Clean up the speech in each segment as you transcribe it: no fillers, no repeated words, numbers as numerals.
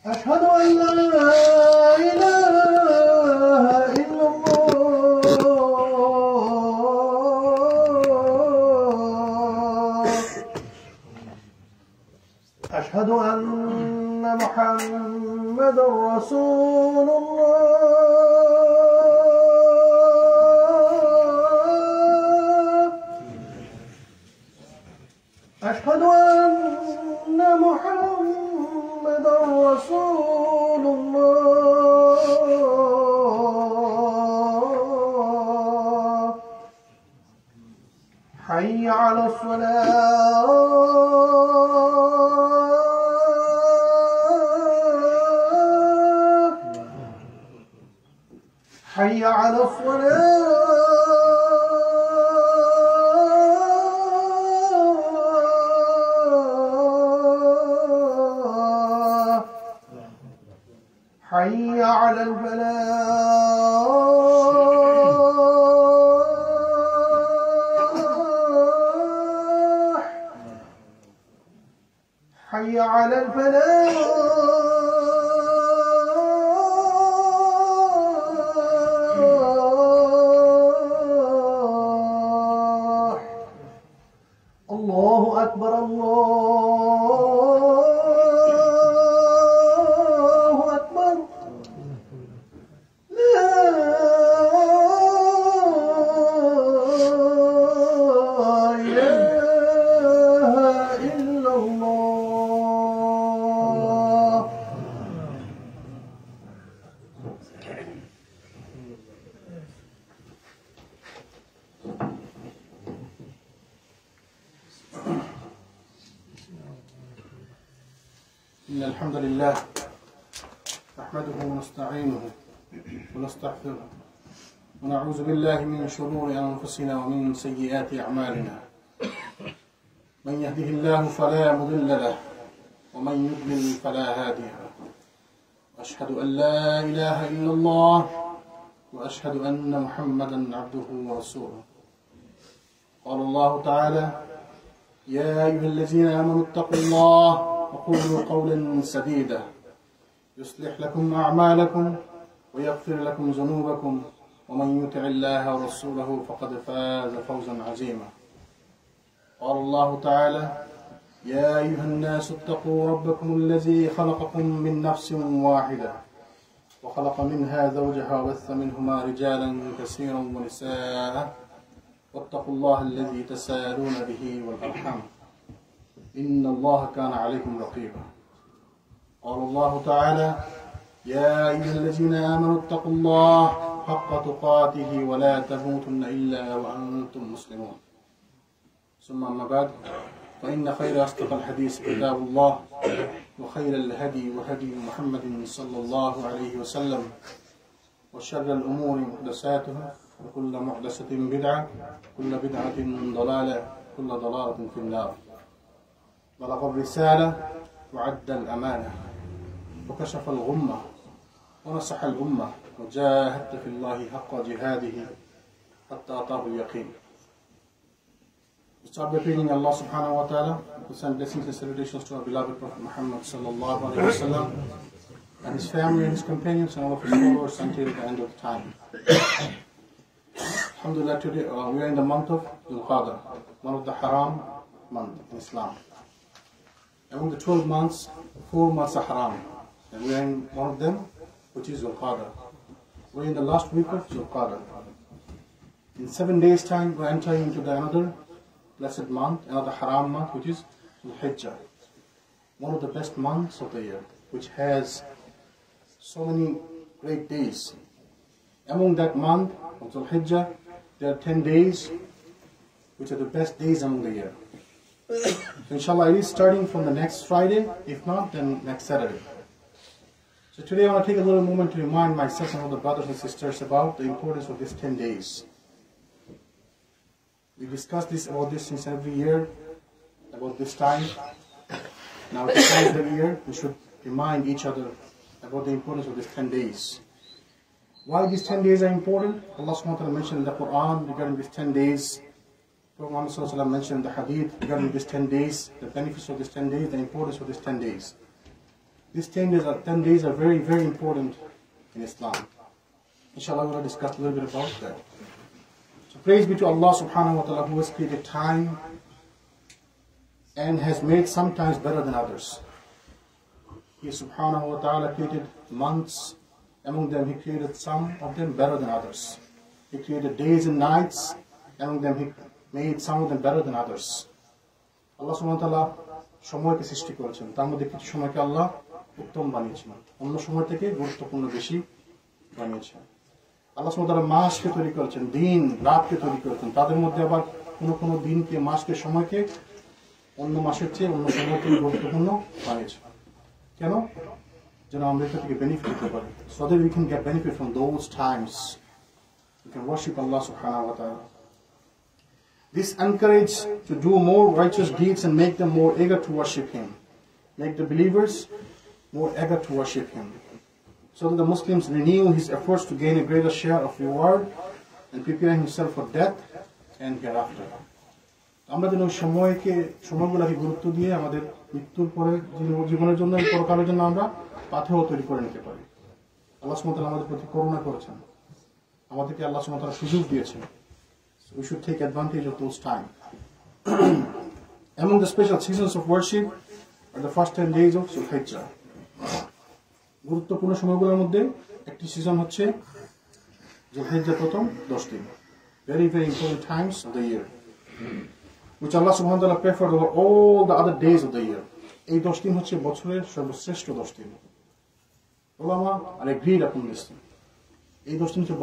أشهد أن لا إله إلا الله أشهد أن محمدا رسول الله أشهد أن محمدا رسول الله حي على الصلاة حي على الصلاة حي على الفلاح حي على الفلاح الله أكبر الله أكبر لا إله إلا الله إن الحمد لله نحمده ونستعينه ونستغفره ونعوذ بالله من شرور أنفسنا ومن سيئات أعمالنا من يهده الله فلا مضل له ومن يضلل فلا هادي له وأشهد أن لا إله إلا الله وأشهد أن محمدا عبده ورسوله قال الله تعالى يا أيها الذين آمنوا اتقوا الله وقولوا قولا سديدا يصلح لكم أعمالكم ويغفر لكم ذنوبكم ومن يطع الله ورسوله فقد فاز فوزا عظيما قال الله تعالى يا أيها الناس اتقوا ربكم الذي خلقكم من نفس واحدة وخلق منها زوجها وبث منهما رجالا كثيرا ونساء واتقوا الله الذي تساءلون به والأرحام إن الله كان عليكم رقيبا قال الله تعالى يا أيها الذين آمنوا اتقوا الله حق تقاته ولا تموتن إلا وأنتم مسلمون ثم أما بعد فإن خير أصدق الحديث كتاب الله وخير الهدي وهدي محمد صلى الله عليه وسلم وشر الأمور محدثاتها وكل محدثة بدعة كل بدعة ضلالة كل ضلالة في النار بلغ الرسالة وعد الأمانة وكشف الغمة ونصح الأمة وجاهدت في الله حق جهاده حتى أتاه اليقين. We start by praising Allah subhanahu wa ta'ala, who sent blessings and salutations to our beloved Prophet Muhammad sallallahu alayhi wa sallam and his family and his companions and all of his followers until the end of time. Alhamdulillah, today we are in the month of Dhul Qadr, one of the haram month in Islam. Among the 12 months, 4 months are haram, and we are in one of them, which is Dhul Qadr. We are in the last week of Dhul Qadr. In 7 days' time, we are entering into another blessed month, another haram month, which is Dhul Hijjah, one of the best months of the year, which has so many great days. Among that month of Dhul Hijjah, there are 10 days, which are the best days among the year. So inshallah, it is starting from the next Friday, if not, then next Saturday. So today I want to take a little moment to remind myself and all the brothers and sisters about the importance of these 10 days. We discuss about this since every year, about this time. Now at the time of the year, we should remind each other about the importance of these 10 days. Why these 10 days are important? Allah subhanahu wa ta'ala mentioned in the Quran regarding these 10 days Prophet Muhammad sallallahu alaihi wasallam mentioned the hadith regarding these 10 days, the benefits of these 10 days, the importance of these 10 days. These 10 days are very, very important in Islam. Inshallah, we will discuss a little bit about that. So praise be to Allah subhanahu wa ta'ala, who has created time and has made some times better than others. He subhanahu wa ta'ala created months. Among them, He created some of them better than others. He created days and nights. Among them, He made some of them better than others. Allah subhanahu wa ta'ala সময়কে সৃষ্টি করেছেন, তার মধ্যে কিছু সময়কে আল্লাহ উত্তম বানিয়েছেন, অন্য সময় থেকে গুরুত্বপূর্ণ বেশি বানিয়েছেন। আল্লাহ সুবহানাহু ওয়া তাআলা মাসকে তৈরি করেছেন, দিন রাতকে তৈরি করেছেন, তাদের মধ্যে আবার কোনো দিনকে, মাসকে, সময়কে অন্য মাসের চেয়ে অন্য সময় থেকে গুরুত্বপূর্ণ বানিয়েছেন। কেন? যেন আমরা এটা থেকে বেনিফিট নিতে পারি, so that we can get benefit from those times. We can worship Allah subhanahu wa ta'ala. This encourage to do more righteous deeds and make them more eager to worship Him. Make the believers more eager to worship Him, so that the Muslims renew his efforts to gain a greater share of reward and prepare himself for death and hereafter. আমরা যেন সময়গুলোকে গুরুত্ব দিয়ে আমাদের মৃত্যুর পরে জীবনের জন্য, পরকালের জন্য আমরা পাথেয় তৈরি করে নিতে পারি। আল্লাহ সুবহানাহু ওয়া তাআলা আমাদের প্রতি করুণা করেছেন, আমাদেরকে আল্লাহ সুবহানাহু ওয়া তাআলা সুযোগ দিয়েছেন। So we should take advantage of those times. Among the special seasons of worship are the first 10 days of Zulhijjah. গুরুত্বপূর্ণ সময়গুলোর মধ্যে একটি সিজন হচ্ছে যুলহিজ্জাহ প্রথম 10 দিন। Very, very important times of the year, which Allah subhanahu wa ta'ala preferred over all the other days of the year. এই 10 দিন হচ্ছে বছরের সর্বশ্রেষ্ঠ 10 দিন। উলামা are agreed upon this. এই 10 দিন হচ্ছে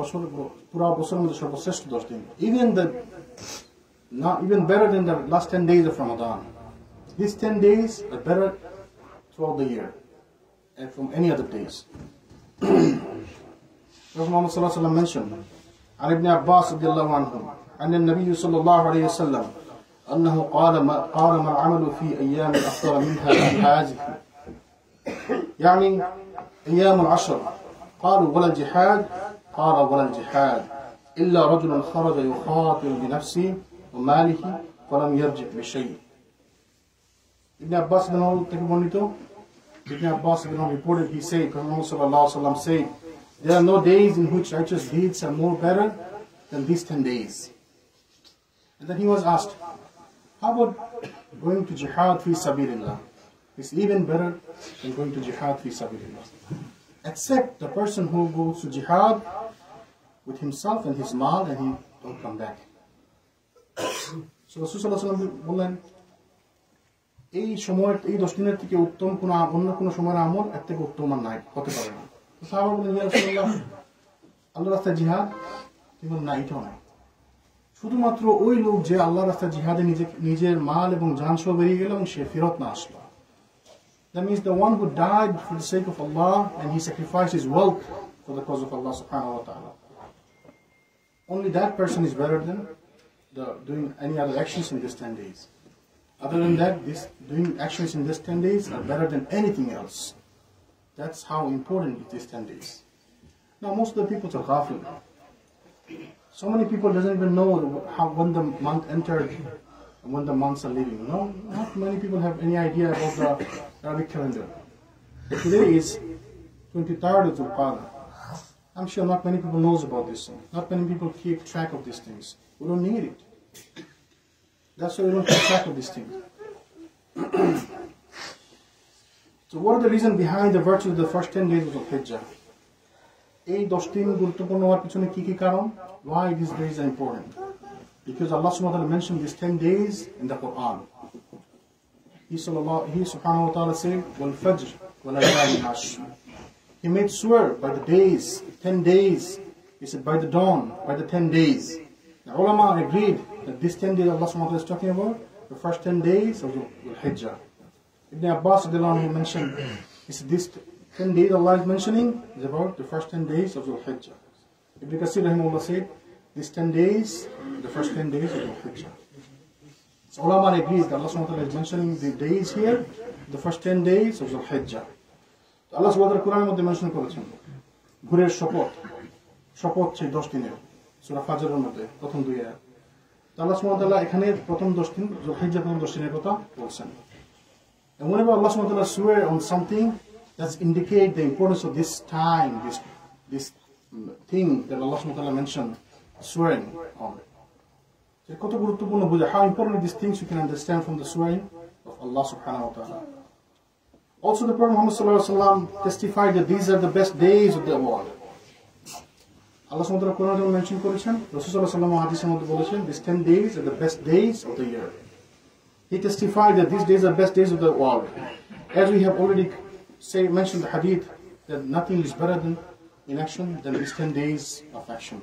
পুরো বছরের মধ্যে সর্বশ্রেষ্ঠ 10 দিন। Even better than the last 10 days of Ramadan. These 10 days are better throughout the year and from any other days. Prophet Muhammad sallallahu alaihi wasallam mentioned, عن ابن عباس رضي الله عنه أن النبي صلى الله عليه وسلم أنه قال ما العمل في أيام أفضل منها في هذه، يعني أيام العشر. قالوا ولا الجهاد؟ قال ولا الجهاد إلا رجل خرج يخاطر بنفسه وماله فلم يرجع بشيء. Ibn Abbas reported, he said, Muhammad sallallahu alaihi wasallam said, there are no days in which righteous deeds are more better than these 10 days. And then he was asked, how about going to jihad fi sabilillah? It's even better than going to jihad fi sabilillah, except the person who goes to jihad with himself and his mal and he don't come back. So Rasul sallallahu alaihi wasallam বললেন, এই সময়ের, এই 10 দিনের থেকে উত্তম অন্য কোনো সময়ের আমল এর থেকে উত্তম আর নাই, হতে পারে না। তো সাহাবা বললেন, ইয়া রাসূলুল্লাহ, আল্লাহর রাস্তায় জিহাদ? তিনি বললেন, না, এটাও নাই। শুধুমাত্র ওই লোক যে আল্লাহর রাস্তায় জিহাদে নিজের মাল এবং জান সহ বেরিয়ে গেল এবং সে ফেরত না আসলো। That means the one who died for the sake of Allah and he sacrificed his wealth for the cause of Allah subhanahu wa ta'ala. Only that person is better than doing any other actions in these 10 days. Other than that, doing actions in these 10 days are better than anything else. That's how important it is 10 days. Now, most of the people are ghafil. So many people doesn't even know when the month entered and when the months are leaving. No, not many people have any idea about the Arabic calendar. Today is 23rd of Zulqa'dah. I'm sure not many people knows about this thing. Not many people keep track of these things. We don't need it. That's why we don't keep track of these things. So what are the reasons behind the virtue of the first 10 days of Zulhijjah? এই 10 দিন গুরুত্বপূর্ণ হওয়ার পিছনে কি কি কারণ? Why these days are important? Because Allah subhanahu wa ta'ala mentioned these 10 days in the Quran. He subhanahu wa ta'ala said, وَالْفَجْرِ وَلَيَالٍ عَشْرٍ. He made swear by the days, 10 days. He said by the dawn, by the 10 days. The ulama agreed that this 10 days Allah subhanahu wa ta'ala is talking about, the first 10 days of Dhul-Hijjah. Ibn Abbas mentioned, he said this 10 days Allah is mentioning is about the first 10 days of Dhul-Hijjah. Ibn Kathir rahimahullah said, these 10 days, the first 10 days of Dhul-Hijjah. So ulama agrees that Allah subhanahu wa ta'ala is mentioning the days here, the first 10 days of Dhul-Hijjah. Allah subhanahu wa ta'ala Quran মধ্যে mention করেছেন ভোরের শপথ সেই 10 দিনের সূরা ফাজরের মধ্যে প্রথম 2 আয়াত। আল্লাহ সুবহানাহু ওয়া তাআলা এখানে প্রথম 10 দিন যুলহিজ্জাহ প্রথম 10 দিনের কথা বলছেন। And whenever Allah subhanahu wa ta'ala swear on something, that's indicate the importance of this time, this thing that Allah subhanahu wa ta'ala mentioned, swearing on. কত গুরুত্বপূর্ণ বোঝা, how important these things you can understand from the swearing of Allah subhanahu wa ta'ala. Also the Prophet Muhammad sallallahu alaihi wasallam testified that these are the best days of the world. Allah subhanahu wa ta'ala Quran mention করেছেন, রাসূল সাল্লাল্লাহু আলাইহি ওয়াসাল্লাম হাদিসের মধ্যে বলেছেন, these 10 days are the best days of the year. He testified that these days are the best days of the world. As we have already mentioned the hadith, that nothing is better in action than these 10 days of action.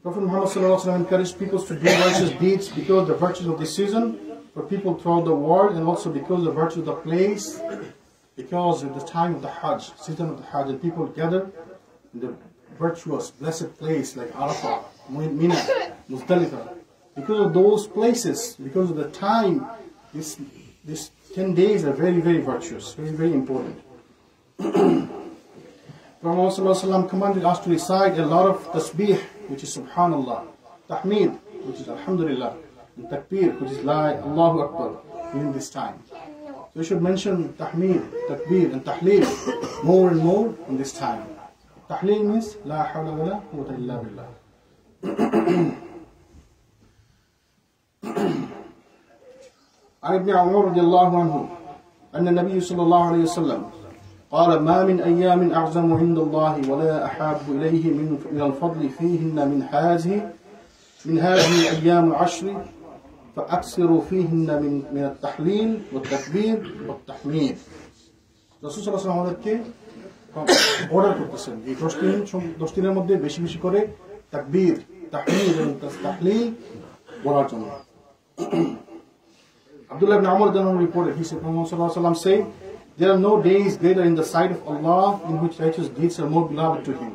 Prophet Muhammad sallallahu alaihi wasallam encouraged people to do righteous deeds because the virtues of this season for people throughout the world, and also because the virtue of the place, because at the time of the Hajj, season of the Hajj, and people gather in the virtuous, blessed place like Arafah, Mina, Muzdalifah. Because of those places, because of the time, these 10 days are very, very virtuous, very, very important. Prophet ﷺ commanded us to recite a lot of tasbih, which is Subhanallah, Tahmid, which is Alhamdulillah, and Takbir, which is Allahu Akbar, during this time. So we should mention Tahmid, Takbir, and Tahleel more and more in this time. Tahleel means La hawla wa la quwwata illa billah. عن ابن عمر رضي الله عنه أن النبي صلى الله عليه وسلم قال ما من أيام أعظم عند الله ولا أحب إليه من الفضل فيهن من هذه الأيام العشر فأكثروا فيهن من التحليل والتكبير والتحميد. রাসূল সাল্লাল্লাহু আলাইহি ওয়াসাল্লাম আমাদেরকে order করতেছেন এই 10 দিনের মধ্যে বেশি বেশি করে তাকবীর, তাহমিদ এবং তাহলিল বলার জন্য। Abdullah ibn Amr reported, he said, Muhammad sallallahu alaihi wasallam said, there are no days greater in the sight of Allah in which righteous deeds are more beloved to Him.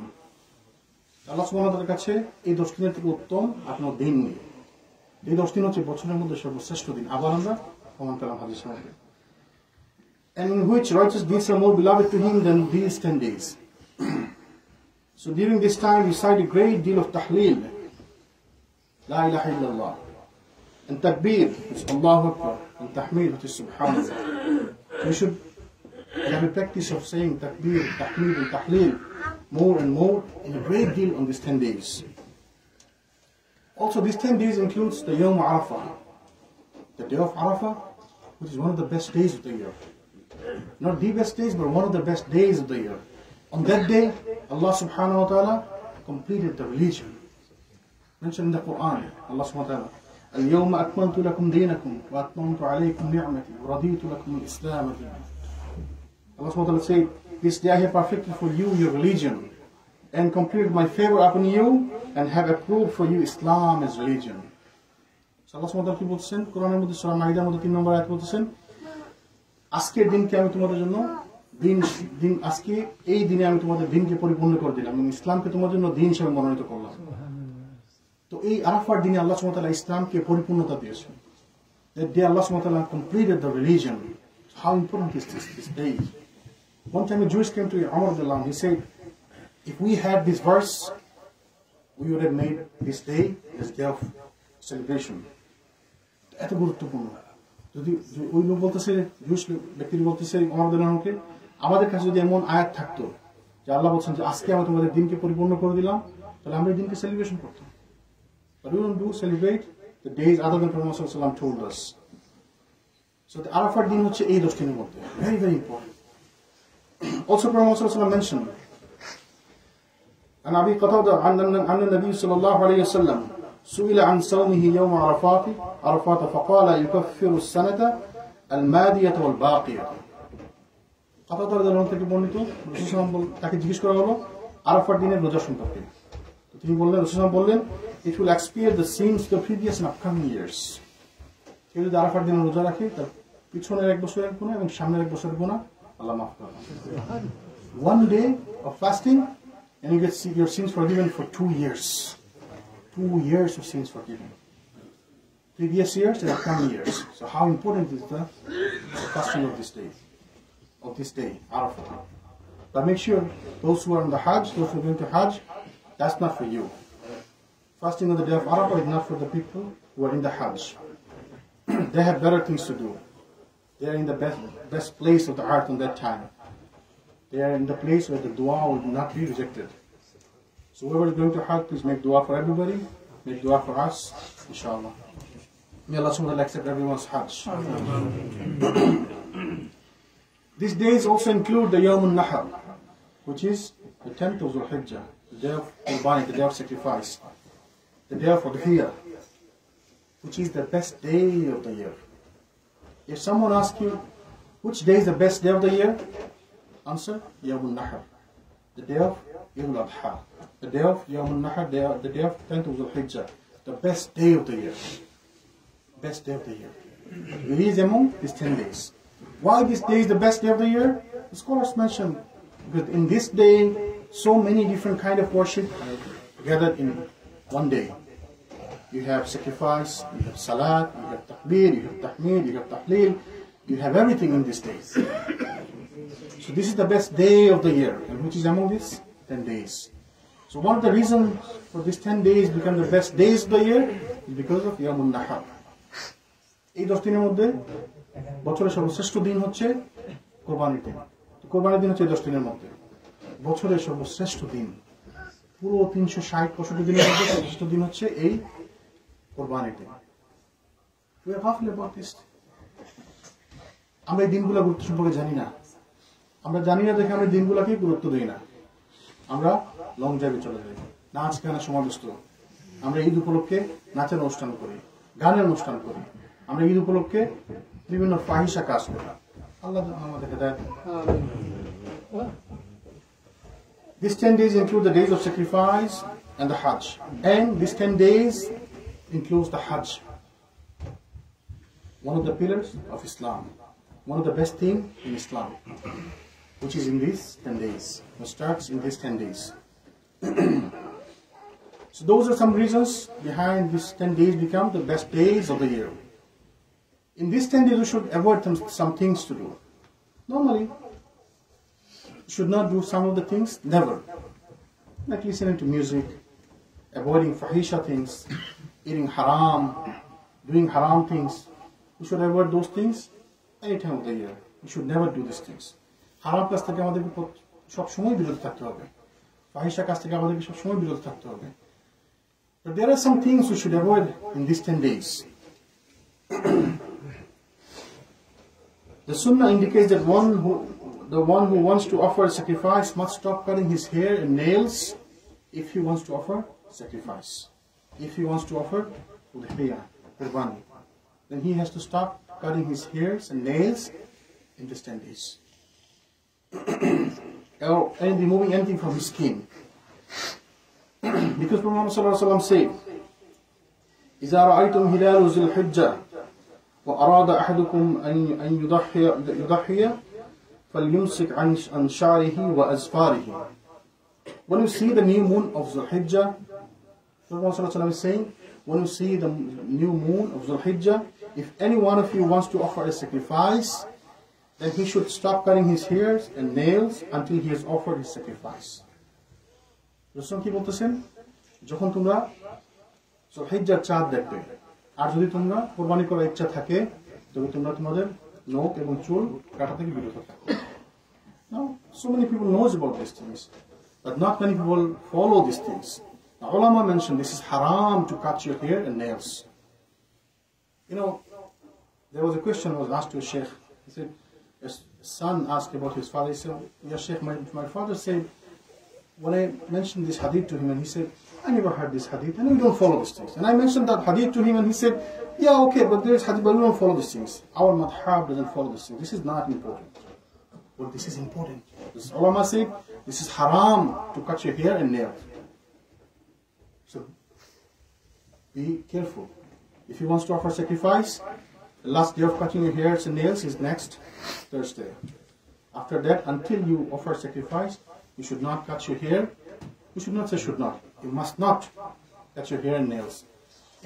Allah subhanahu wa ta'ala কাছে এই 10 দিনের থেকে উত্তম আর কোনো দিন নেই। এই 10 দিন হচ্ছে বছরের মধ্যে সর্বশ্রেষ্ঠ দিন। আবার আমরা প্রমাণ পেলাম হাদিসের মধ্যে। And in which righteous deeds are more beloved to Him than these 10 days. So during this time we recite a great deal of tahleel, La ilaha illallah, and takbir, which is Allahu Akbar, and tahmid, which is Subhanallah. We should have a practice of saying takbir, tahmid, and tahleel more and more in a great deal on these 10 days. Also, these 10 days includes the Yawm Arafah, the day of Arafah, which is one of the best days of the year. Not the best days, but one of the best days of the year. On that day, Allah subhanahu wa ta'ala completed the religion. Mentioned in the Quran, Allah subhanahu wa ta'ala, اليوم أكملت لكم دينكم وأتممت عليكم نعمتي ورضيت لكم الإسلام دينا. Allah subhanahu wa ta'ala said, this day I have perfected for you your religion and completed my favor upon you and have approved for you Islam as religion. So Allah subhanahu wa ta'ala কি বলছেন কোরআনের মধ্যে সূরা মাইদার মধ্যে 3 নম্বর আয়াত বলতেছেন, আজকের দিনকে আমি তোমাদের জন্য আজকে এই দিনে আমি তোমাদের দিনকে পরিপূর্ণ করে দিলাম এবং ইসলামকে তোমাদের জন্য দিন হিসেবে মনোনীত করলাম। তো এই আরাফার দিনে আল্লাহ সুবহানাহু ওয়া তাআলা ইসলামকে পরিপূর্ণতা দিয়েছেন। That day Allah subhanahu wa ta'ala completed the religion. How important is this day? One time a Jewish came to Umar radhiyallahu anhu. He said, if we had this verse, we would have made this day as day of celebration. এত গুরুত্বপূর্ণ। যদি ওই লোক বলতেছে, juice ব্যক্তি বলতেছে উমর রাদিয়াল্লাহু আনহুকে, আমাদের কাছে যদি এমন আয়াত থাকতো যে আল্লাহ বলছেন যে আজকে আমি তোমাদের দিনকে পরিপূর্ণ করে দিলাম, তাহলে আমরা এই দিনকে সেলিব্রেশন করতাম। But we don't celebrate the days other than Prophet sallallahu alaihi wasallam told us. So the Arafat din হচ্ছে এই 10 দিনের মধ্যে, very very important. Also Prophet sallallahu alaihi wasallam mentioned, عن أبي قتادة عن النبي صلى الله عليه وسلم سئل عن صومه يوم عرفات فقال يكفر السنة الماضية والباقية. قتادة রাদিয়াল্লাহু আনহু থেকে বর্ণিত, রাসূল সাল্লাল্লাহু আলাইহি ওয়াসাল্লাম তাকে জিজ্ঞেস করা হলো আরাফাত দিনের রোজা সম্পর্কে। তিনি বললেন, রাসূল সাল্লাল্লাহু আলাইহি ওয়াসাল্লাম বললেন, it will expiate the sins of the previous and upcoming years. কেউ যদি আরাফাত দিনের রোজা রাখে, তার পিছনের 1 বছরের গুনাহ এবং সামনের 1 বছরের গুনাহ আল্লাহ মাফ করে দেন। One day of fasting and you get your sins forgiven for 2 years. 2 years of sins forgiven. Previous years and upcoming years. So how important is the fasting of this day, Arafah? But make sure those who are on the Hajj, those who are going to Hajj, that's not for you. Fasting on the day of Arafah is not for the people who are in the Hajj. They have better things to do. They are in the best place of the earth on that time. They are in the place where the dua will not be rejected. So whoever is going to Hajj, please make dua for everybody. Make dua for us, inshallah. May Allah subhanahu wa ta'ala accept everyone's Hajj. These days also include the Yawm al-Nahr, which is the 10th of Dhul Hijjah, the day of Qurbani, the day of sacrifice, the day of Udhiyah, which is the best day of the year. If someone asks you, which day is the best day of the year? Answer, Yawm al-Nahr, the day of Eid al-Adha, the day of Yawm al-Nahr, the day of 10th of Dhul Hijjah, the best day of the year. Best day of the year. It is among these 10 days. Why this day is the best day of the year? The scholars mention, because in this day, so many different kind of worship are gathered in one day. You have sacrifice, you have salat, you have takbir, you have tahmid, you have tahleel, you have everything in these days. So this is the best day of the year, and which is among these 10 days. So one of the reasons for these 10 days become the best days of the year is because of Yawm al-Nahr. এই 10 দিনের মধ্যে বছরের সর্বশ্রেষ্ঠ দিন হচ্ছে কোরবানির দিন। কোরবানির দিন হচ্ছে 10 দিনের মধ্যে বছরের সর্বশ্রেষ্ঠ দিন। পুরো 360-65 দিনের মধ্যে সর্বশ্রেষ্ঠ দিন হচ্ছে এই কোরবানির দিন। We are talking about this. আমরা এই দিনগুলো গুরুত্ব সম্পর্কে জানি না। আমরা জানি না দেখে আমরা দিনগুলোকে গুরুত্ব দেই না। আমরা লং ড্রাইভে চলে যাই, নাচ গানে সমাবেষ্ট। আমরা ঈদ উপলক্ষে নাচের অনুষ্ঠান করি, গানের অনুষ্ঠান করি। আমরা ঈদ উপলক্ষে বিভিন্ন ফাহিশা কাজ করি। আল্লাহ আমাদের হেদায়েত। These 10 days include the days of sacrifice and the Hajj. And these 10 days includes the Hajj. One of the pillars of Islam. One of the best things in Islam. Which is in these 10 days. It starts in these 10 days. So those are some reasons behind these 10 days become the best days of the year. In these 10 days we should avoid some things to do. Normally, you should not do some of the things, never. Like listening to music, avoiding fahisha things, eating haram, doing haram things. We should avoid those things any time of the year. We should never do these things. হারাম কাজ থেকে আমাদেরকে সব সময় বিরত থাকতে হবে। ফাহিশা কাজ থেকে আমাদেরকে সব সময় বিরত থাকতে হবে। But there are some things we should avoid in these 10 days. The Sunnah indicates that the one who wants to offer a sacrifice must stop cutting his hair and nails if he wants to offer sacrifice. If he wants to offer udhiyah, qurbani, then he has to stop cutting his hairs and nails in these 10 days. And removing anything from his skin. Because Prophet Muhammad said, إِذَا رَأَيْتُمْ هِلَالُ ذِي الْحِجَّةِ وَأَرَادَ أَحَدُكُمْ أَنْ يُضَحِّيَ فَلْيُمْسِكْ عَنْ شَعْرِهِ وَأَزْفَارِهِ. When you see the new moon of Dhul Hijjah, Prophet Muhammad is saying, when you see the new moon of Dhul Hijjah, if any one of you wants to offer a sacrifice, then he should stop cutting his hairs and nails until he has offered his sacrifice. Rasul কি বলতেছেন? যখন তোমরা যুলহিজ্জার চাঁদ দেখবে, আর যদি তোমরা কুরবানি করার ইচ্ছা থাকে, তবে তোমরা তোমাদের নখ এবং চুল কাটা থেকে বিরত থাকো। Now, so many people knows about these things, but not many people follow these things. Now, ulama mentioned this is haram to cut your hair and nails. You know, there was a question was asked to a sheikh. He said, a son asked about his father. He said, "Ya Sheikh, my father said, when I mentioned this hadith to him, and he said, I never heard this hadith, and we don't follow these things. And I mentioned that hadith to him, and he said, yeah, okay, but there's hadith, but we don't follow these things. Our madhab doesn't follow these things. This is not important." Well, this is important. This ulama said, this is haram to cut your hair and nails. So, be careful. If he wants to offer sacrifice, the last day of cutting your hairs and nails is next Thursday. After that, until you offer sacrifice, you should not cut your hair. You should not say should not. You must not cut your hair and nails.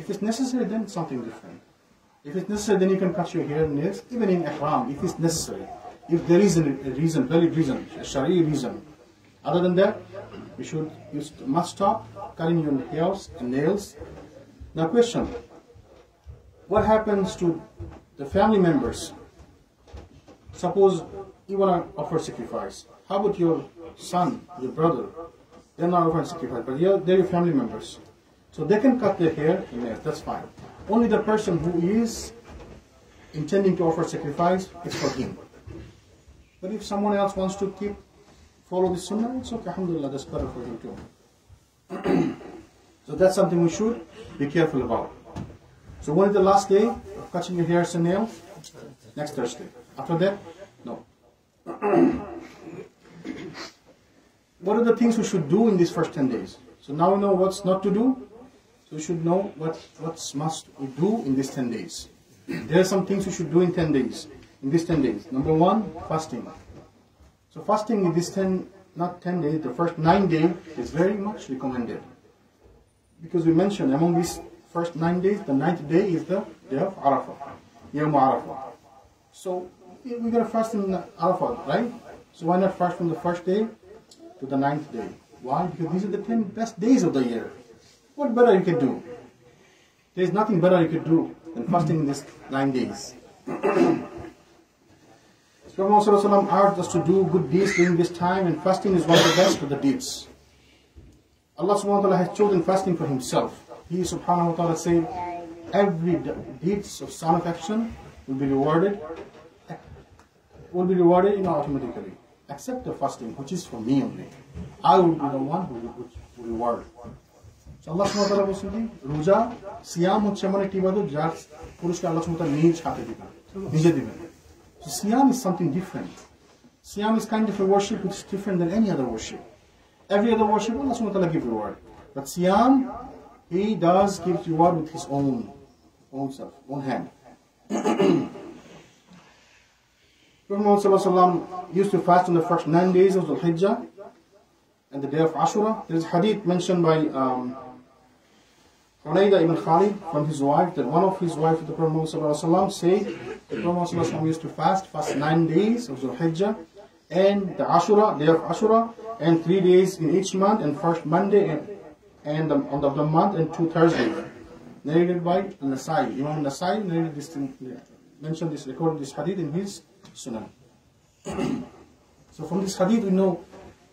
If it's necessary, then it's something different. If it's necessary, then you can cut your hair and nails, even in ihram, if it's necessary. If there is a reason, valid reason, a shari'i reason, Other than that, you must stop cutting your hairs and nails. Now question, what happens to the family members? Suppose you want to offer sacrifice. How about your son, your brother? They're not offering sacrifice, but they're your family members. So they can cut their hair and nails, that's fine. Only the person who is intending to offer sacrifice, it's for him. But if someone else wants to follow the sunnah, it's okay, alhamdulillah, that's better for him too. So that's something we should be careful about. So when is the last day of cutting your hairs and nails? Next Thursday. After that? No. What are the things we should do in these first 10 days? So now we know what's not to do. So we should know what must we do in these 10 days. There are some things we should do in 10 days. In these 10 days. Number 1, fasting. So fasting in these 10 days, the first 9 days is very much recommended. Because we mentioned among these first 9 days, the 9th day is the day of Arafah. Yawm Arafah. So we're going to fast in Arafah, right? So why not fast from the first day to the 9th day? Why? Because these are the 10 best days of the year. What better you can do? There's nothing better you could do than fasting in these 9 days. Prophet ﷺ urged us to do good deeds during this time, and fasting is one of the best of the deeds. Allah subhanahu wa ta'ala has chosen fasting for himself. He subhanahu wa ta'ala said, every deeds of son of action will be rewarded automatically, except the fasting, which is for me only. I will be the one who will reward. So Allah subhanahu wa ta'ala বলছেন কি রোজা সিয়াম হচ্ছে এমন একটি ইবাদত যার পুরস্কার আল্লাহ subhanahu wa ta'ala নিজ হাতে দিবেন, নিজে দিবেন। So Siyam is something different. Siyam is kind of a worship which is different than any other worship. Every other worship, Allah subhanahu wa ta'ala gives reward. But Siyam, He does give reward with His own self, own hand. Prophet Muhammad used to fast on the first 9 days of Dhul Hijjah and the day of Ashura. There is a hadith mentioned by Hunayda ibn Khalid from his wife, that one of his wives, the Prophet Muhammad said, the Prophet Muhammad used to fast 9 days of Dhul Hijjah and the Ashura, day of Ashura, and 3 days in each month, and first Monday and on the month, and 2 Thursdays. Narrated by Nasai. Imam Nasai narrated this thing, recorded this hadith in his Sunan. So from this hadith we know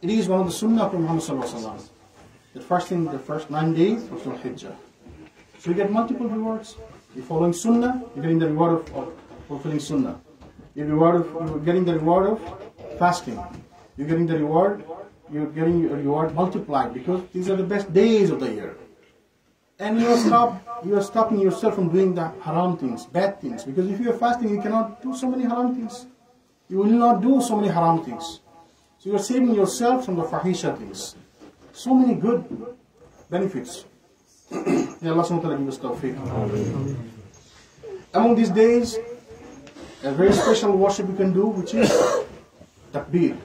it is one of the Sunnah of Muhammad sallallahu alaihi wasallam. The first 9 days of Dhul Hijjah. So you get multiple rewards. You're following Sunnah, you're getting the reward of fulfilling Sunnah. You're getting the reward of fasting. You're getting the reward multiplied, because these are the best days of the year. And you are stopping yourself from doing the haram things, bad things. Because if you are fasting, you cannot do so many haram things. You will not do so many haram things. So you are saving yourself from the fahisha things. So many good benefits. May Allah subhanahu wa ta'ala give us tawfiq. Among these days, a very special worship you can do, which is takbir.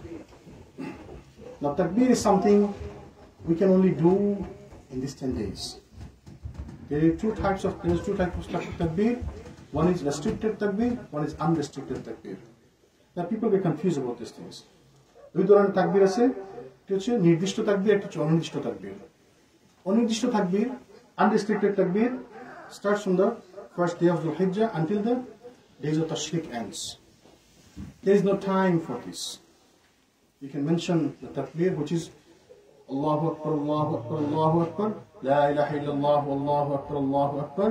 Now takbir is something we can only do in these 10 days. There are two types of takbir. One is restricted takbir, one is unrestricted takbir. Now people get confused about these things. দুই ধরনের তাকবীর আছে, একটি হচ্ছে নির্দিষ্ট তাকবীর, একটি হচ্ছে অনির্দিষ্ট তাকবীর। অনির্দিষ্ট তাকবীর, unrestricted takbir, starts from the first day of Dhul Hijjah until the days of Tashriq ends. There is no time for this. You can mention the takbir, which is Allahu Akbar, Allahu Akbar, Allahu Akbar, La ilaha illallah, Allahu Akbar, Allahu Akbar,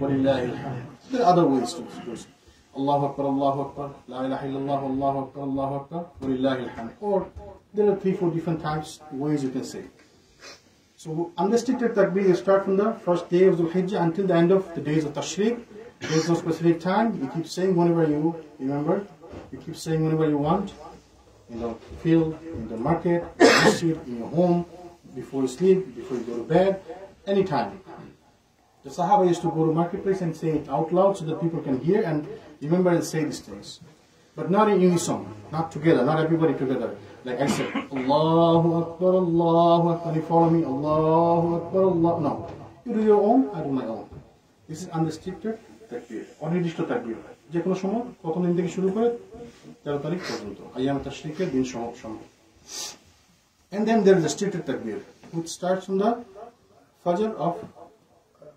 Walillahi alhamd. There are other ways to do it. Allahu Akbar, Allahu Akbar, La ilaha illallah, Allahu Akbar, Allahu Akbar, Walillahi alhamd. Or there are 3-4 different ways you can say. So unrestricted takbir, you start from the first day of Dhul Hijjah until the end of the days of Tashriq. There is no specific time. You keep saying whenever you remember. You keep saying whenever you want. In the field, in the market, in the masjid, in your home, before you sleep, before you go to bed, anytime. The Sahaba used to go to marketplace and say it out loud so that people can hear and remember and say these things. But not in unison, not together, not everybody together. Like I said, Allahu Akbar, Allahu Akbar, you follow me, Allahu Akbar, Allah. No, you do your own, I do my own. This is unrestricted takbir, অনির্দিষ্ট takbir. যে কোনো সময়, প্রথম দিন থেকে শুরু করে 13 তারিখ পর্যন্ত, আইয়াম তাশরিকের দিন সময়। And then there is a stated takbir, which starts from the Fajr of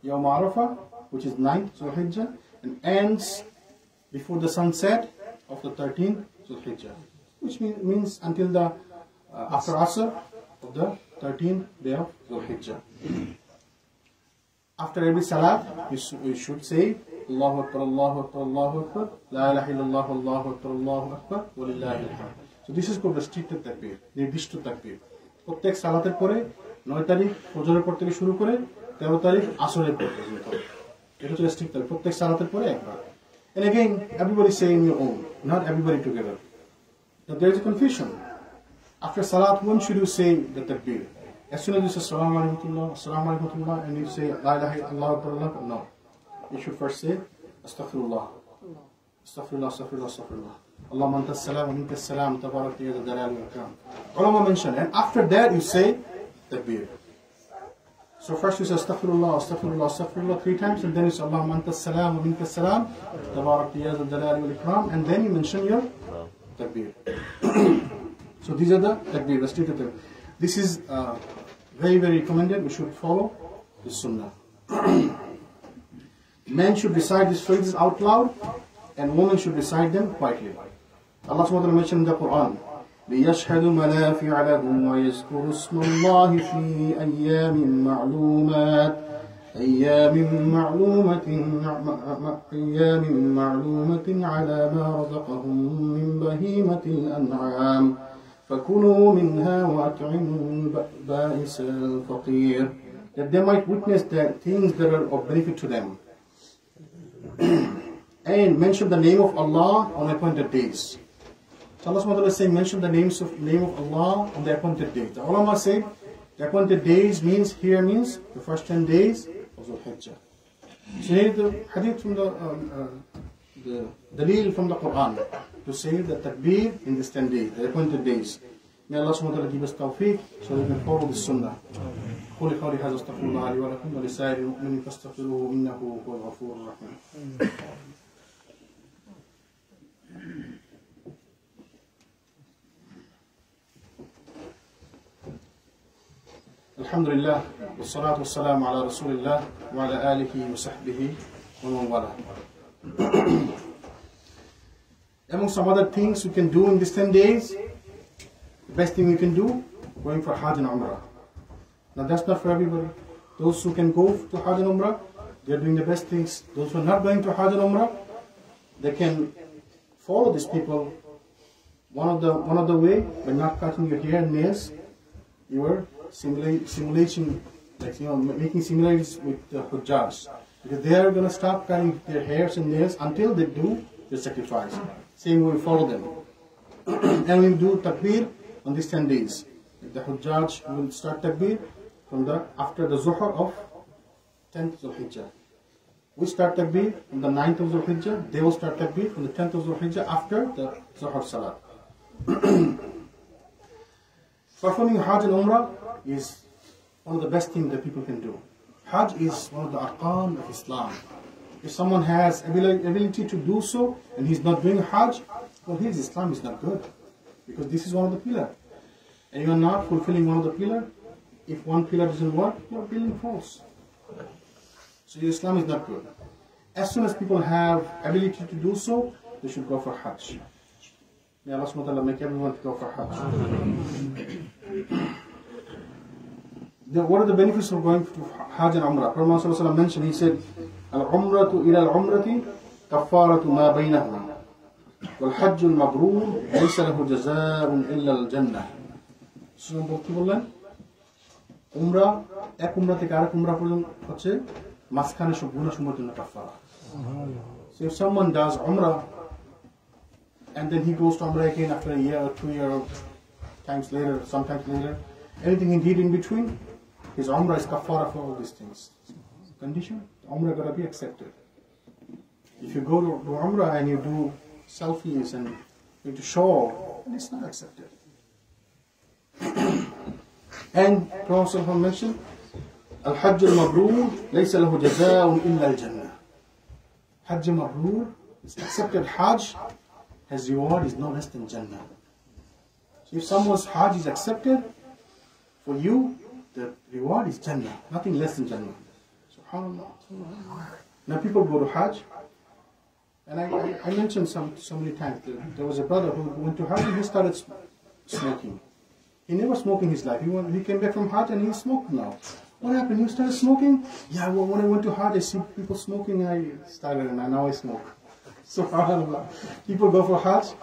Yawm Arafah, which is 9th Zulhijjah, and ends before the sunset of the 13th Zulhijjah, which means until the after Asr of the 13th day of Zulhijjah. After every salat, you should say Allahu Akbar, Allahu Akbar, Allahu Akbar, La ilaha illallah, Allahu Akbar, Allahu Akbar, Walillahi alhamd. So this is called restricted takbir, নির্দিষ্ট takbir. প্রত্যেক সালাতের পরে 9 তারিখ ফজরের পর থেকে শুরু করে 13 তারিখ আসরের পর পর্যন্ত। এটা হচ্ছে restricted, প্রত্যেক সালাতের পরে একবার। And again, everybody say in your own, not everybody together. Now there is a confusion. After salat, when should you say the takbir? As soon as you say Assalamu alaikum, and you say La ilaha illallah, no. You should first say Astaghfirullah. Astaghfirullah, Astaghfirullah, Astaghfirullah. Allahumma anta as-salam wa minka as-salam, tabarak ya dhal jalali wal ikram. Ulama mentioned, and after that you say takbir. So first you say Astaghfirullah, Astaghfirullah, Astaghfirullah 3 times, and then you say Allahumma anta as-salam wa minka as-salam, tabarak ya dhal jalali wal ikram, and then you mention your takbir. So these are the takbir, restricted takbir. This is very, very recommended. We should follow the sunnah. Men should recite these phrases out loud, and women should recite them quietly. Allah subhanahu wa ta'ala mentioned in the Quran, لِيَشْهَدُوا مَنَافِعَ لَهُمْ وَيَذْكُرُوا اسْمَ اللَّهِ فِي أَيَّامٍ مَّعْلُومَةٍ عَلَى مَا رَزَقَهُم مِّن بَهِيمَةِ الْأَنْعَامِ فَكُلُوا مِنْهَا وَأَطْعِمُوا الْبَائِسَ الْفَقِيرَ, that they might witness the things that are of benefit to them. And mention the name of Allah on appointed days. So Allah subhanahu wa ta'ala is saying, mention the name of Allah on the appointed days. The ulama say the appointed days means the first 10 days of Zulhijjah. So here the hadith from the dalil from the Quran to say the takbir in these 10 days, the appointed days. May Allah subhanahu wa ta'ala give us tawfiq so we can follow the sunnah. قولي قولي هذا استغفر الله لي ولكم ولسائر المؤمنين فاستغفروه إنه هو الغفور الرحيم. الحمد لله والصلاة والسلام على رسول الله وعلى آله وصحبه ومن والاه. Among some other things you can do in these 10 days, the best thing you can do, going for Hajj and Umrah. Now that's not for everybody. Those who can go to Hajj and Umrah, they are doing the best things. Those who are not going to Hajj and Umrah, they can follow these people. One of the way, by not cutting your hair and nails, you are simulating, like making similarities with the Hujjaj, because they are going to stop cutting their hairs and nails until they do the sacrifice. Same way, follow them. And we do takbir on these 10 days. The Hujjaj will start takbir from after the Zuhr of 10th Zulhijjah. We start takbir from the 9th of Zulhijjah. They will start takbir from the 10th of Zulhijjah after the Zuhr Salat. Performing Hajj and Umrah is one of the best things that people can do. Hajj is one of the arkan of Islam. If someone has ability to do so and he's not doing Hajj, well, his Islam is not good, because this is one of the pillars. And you are not fulfilling one of the pillars. If one pillar doesn't work, your building falls. So your Islam is not good. As soon as people have ability to do so, they should go for Hajj. May Allah subhanahu wa ta'ala make everyone go for Hajj. What are the benefits of going to Hajj and Umrah? Prophet ﷺ mentioned, he said, Al-Umratu ila al-Umrati kaffaratu ma baynahuma. Wal-Hajj al-Mabrur laysa lahu jazaa'un illa al-Jannah. So, বলতে বললেন, উমরা এক উমরা থেকে আরেক উমরা পর্যন্ত হচ্ছে মাঝখানে সব গুনাহ সমূহের জন্য কাফারা. So if someone does Umrah and then he goes to Umrah again after a year or 2 years, times later, sometimes later, anything he did in between, his Umrah is kafara for all these things. Condition, the Umrah gotta be accepted. If you go to Umrah and you do selfies and you to show, then it's not accepted. And Prophet mentioned, Al-Hajj al-Mabrur laysa lahu jazaa'un illa al-Jannah. Hajj al-Mabrur, accepted Hajj, his reward is no less than Jannah. So if someone's Hajj is accepted, For you, the reward is Jannah, nothing less than Jannah. SubhanAllah. Now people go to Hajj, and I mentioned so many times that there was a brother who went to Hajj and he started smoking. He never smoked in his life. He came back from Hajj and he smoked now. What happened? You started smoking? Yeah, well, when I went to Hajj, I see people smoking, I started and now I smoke. SubhanAllah. People go for Hajj,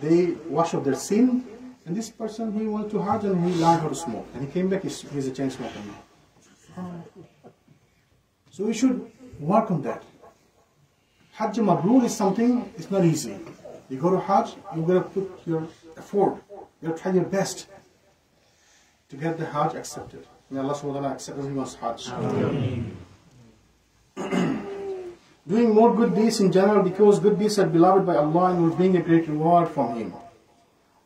they wash off their sin, and this person, he went to Hajj and he learned how to smoke. And he came back, he's a chain smoker now. So we should work on that. Hajj Mabrur is something, it's not easy. You go to Hajj, you've got to put your effort, you've got to try your best to get the Hajj accepted. May Allah subhanahu wa ta'ala accept everyone's Hajj. Doing more good deeds in general, because good deeds are beloved by Allah and will bring a great reward from Him.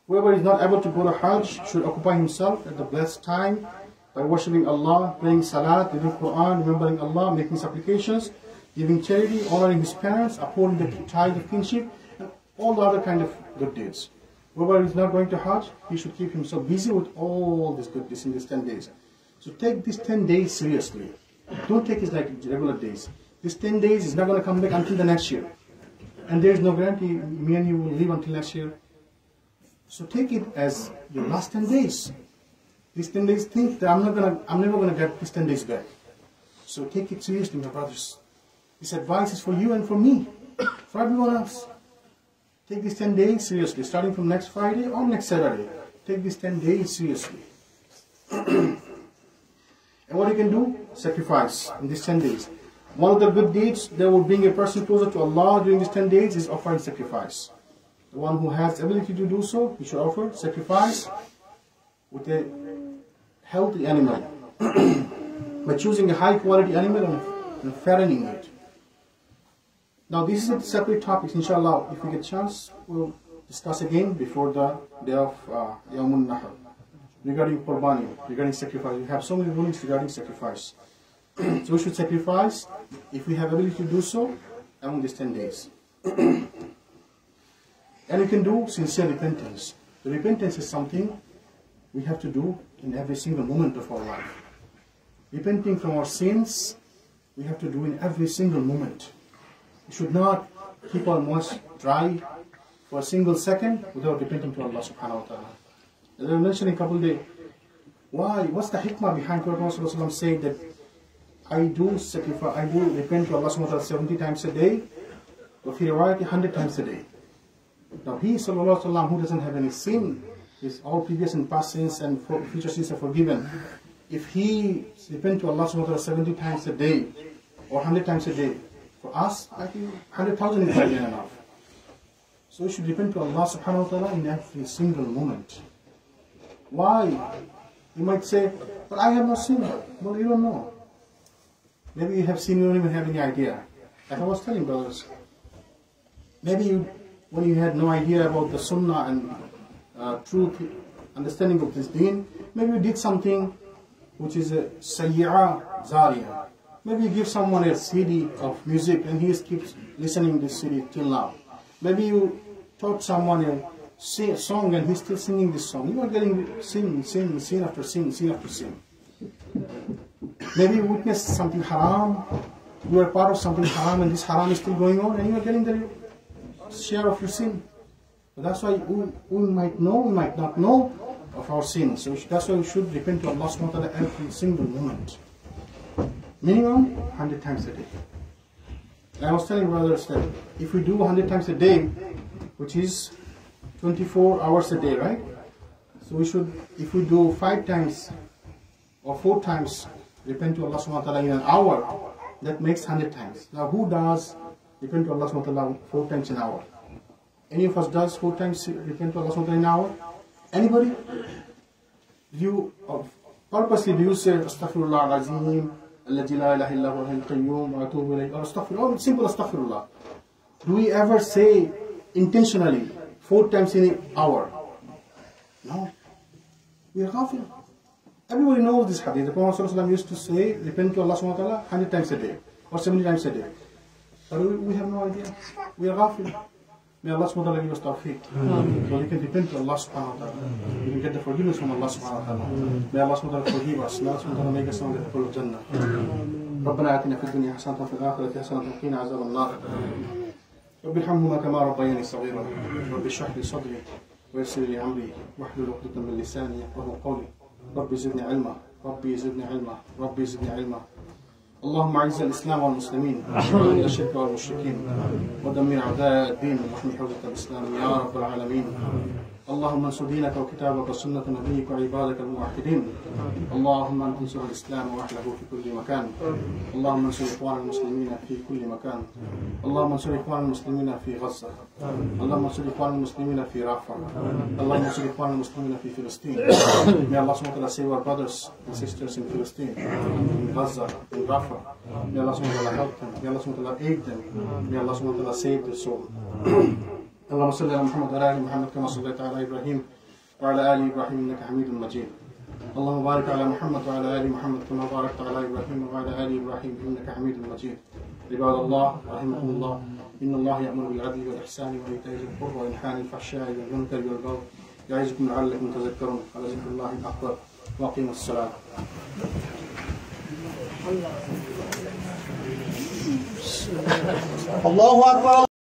Whoever is not able to go to Hajj should occupy himself at the blessed time by worshipping Allah, praying Salat, reading Quran, remembering Allah, making supplications, giving charity, honoring his parents, upholding the tie of kinship, and all the other kind of good deeds. Whoever is not going to Hajj, he should keep himself busy with all these good deeds in these 10 days. So take these 10 days seriously. Don't take it like regular days. These 10 days is not going to come back until the next year. And there is no guarantee me and you will live until next year. So take it as your last 10 days. These 10 days, think that I'm never going to get these 10 days back. So take it seriously, my brothers. This advice is for you and for me, for everyone else. Take these 10 days seriously, starting from next Friday or next Saturday. Take these 10 days seriously. And what you can do? Sacrifice in these 10 days. One of the good deeds that will bring a person closer to Allah during these 10 days is offering sacrifice. The one who has the ability to do so, he should offer sacrifice with a healthy animal. By choosing a high quality animal and fattening it. Now this is a separate topic, inshallah. If we get a chance, we'll discuss again before the day of Yawmun Nahr. Regarding Qurbani, regarding sacrifice. We have so many rulings regarding sacrifice. So we should sacrifice if we have ability to do so among these 10 days. And we can do sincere repentance. The repentance is something we have to do in every single moment of our life. Repenting from our sins, we have to do in every single moment. We should not keep our mouths dry for a single second without repenting to Allah subhanahu wa ta'ala. As I mentioned a couple of days, what's the hikmah behind Prophet saying that I do sacrifice, I do repent to Allah subhanahu wa ta'ala 70 times a day, or 100 times a day. Now he, sallallahu alaihi wasallam, who doesn't have any sin, his all previous and past sins and future sins are forgiven. If he repent to Allah subhanahu wa ta'ala 70 times a day, or 100 times a day, for us, I think 100,000 is really enough. So we should repent to Allah subhanahu wa ta'ala in every single moment. Why? You might say, but I have not sinned. Well, you don't know. Maybe you have seen, you don't even have any idea. Like I was telling brothers, maybe you, when you had no idea about the sunnah and truth, understanding of this deen, maybe you did something which is a sayyi'ah zariyah. Maybe you give someone a CD of music and he keeps listening to this CD till now. Maybe you taught someone a song and he's still singing this song. You are getting sin after sin after sin. Maybe you witnessed something haram, you are part of something haram and this haram is still going on and you are getting the share of your sin. But that's why we might know, we might not know of our sins. So that's why we should repent to Allah subhanahu wa ta'ala every single moment. Minimum 100 times a day. And I was telling brothers that if we do 100 times a day, which is 24 hours a day, right? So we should, if we do 5 times or 4 times repent to Allah subhanahu wa ta'ala in an hour, that makes 100 times. Now who does repent to Allah subhanahu wa ta'ala 4 times an hour? Any of us does 4 times repent to Allah subhanahu wa ta'ala in an hour? Anybody? You purposely do you say astaghfirullah al-azim, alladhi la ilaha illa huwa al-qayyum wa atubu ilayh, or astaghfirullah, simple astaghfirullah. Do we ever say intentionally 4 times in an hour? No. We are ghafil. Everybody knows this hadith. The Prophet ﷺ used to say, repent to Allah subhanahu wa ta'ala 100 times a day, or 70 times a day. But we have no idea. We are ghafil. May Allah subhanahu wa ta'ala give us tawfiq. So we can repent to Allah subhanahu wa ta'ala. We can get the forgiveness from Allah subhanahu wa ta'ala. May Allah subhanahu wa ta'ala forgive us. May Allah subhanahu wa ta'ala make us among the people of Jannah. ربنا آتنا في الدنيا حسنة وفي الآخرة حسنة وقنا عذاب النار. رب ارحمهما كما ربياني صغيرا. رب اشرح لي صدري ويسر لي أمري واحلل عقدة من لساني يفقهوا قولي. ربي زدني علما. ربي زدني علما. ربي زدني علما. اللهم اعز الاسلام والمسلمين واذل الشرك والمشركين ودمر اعداء الدين واحمي حوزه الاسلام يا رب العالمين. اللهم انصر دينك وكتابك وسنه نبيك وعبادك الموحدين. اللهم انصر الاسلام واهله في كل مكان. اللهم انصر اخوان المسلمين في كل مكان. اللهم انصر اخوان المسلمين في غزه. اللهم انصر اخوان المسلمين في رافع. اللهم انصر اخوان المسلمين في فلسطين. May Allah subhanahu wa ta'ala save our brothers and sisters in Palestine, in Gaza, in Rafah. May Allah subhanahu wa ta'ala help them. May Allah subhanahu wa ta'ala aid them. May Allah subhanahu wa ta'ala save their soul. اللهم صل على محمد وعلى ال محمد كما صليت على ابراهيم وعلى ال ابراهيم انك حميد مجيد. اللهم بارك على محمد وعلى ال محمد كما باركت على ابراهيم وعلى ال ابراهيم انك حميد مجيد. عباد الله رحمكم الله ان الله يأمر بالعدل والاحسان وايتاء ذي القربى وينهى عن الفحشاء والمنكر والبغي يعظكم لعلكم تذكرون. على ذكر الله اكبر واقيموا الصلاه. الله اكبر.